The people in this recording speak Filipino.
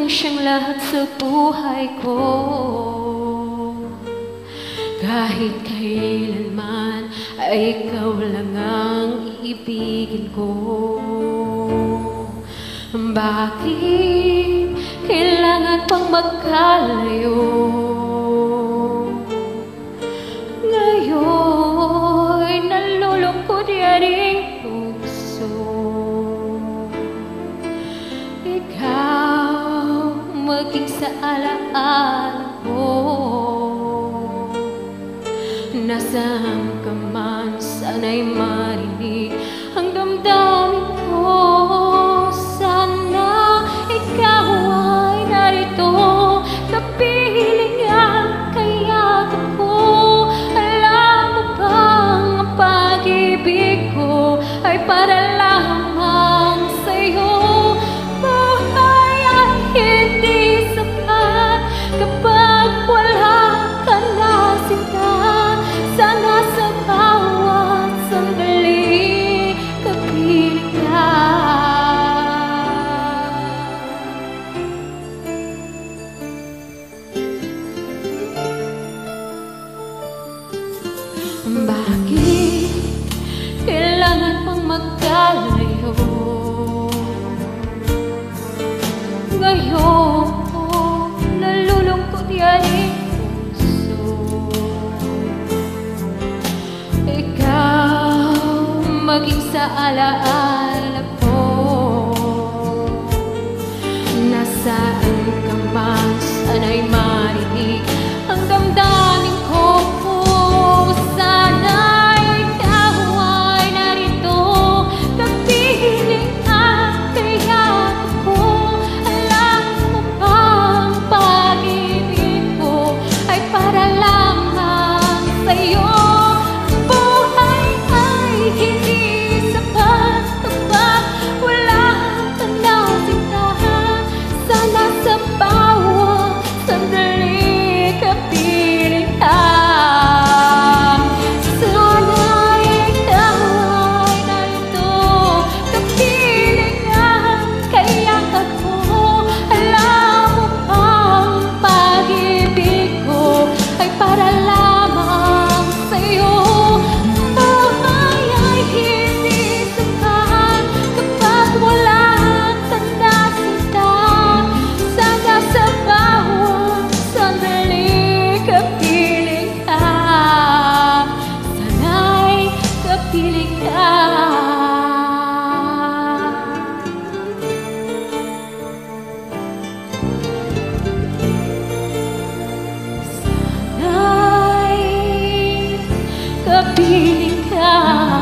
siyang lahat sa buhay ko. Kahit kailanman ay ikaw lang ang iibigin ko. Bakit kailangan pang magkalayo? Ngayon nalulungkot yan ang puso. Ikaw maging sa alaala ko. Nasaan ka man, sana'y marinig ang damdamin ko. Sana ikaw ay narito, kapiling ang kayakap ko. Alam mo bang ang pag-ibig ko ay para lamang sa'yo? Buhay ay hindi sapat kapag wala ka na sinta. Sana sa bawat sandali kapiling ka. Bakit kailangan pang magkalayo? Ngayon nalulungkot yan ang puso. Ikaw maging sa alaala ko. Nasaan ka man, sana'y marinig ang damdamin ko. Sana ikaw ay narito, kapiling ang kayakap ko. Alam mo bang pag-ibig ko ay para lamang sa'yo? Buhay ay hindi sapat kapag wala ka na sinta. Sana sa bawat sandali kapiling ka. Kapiling ka.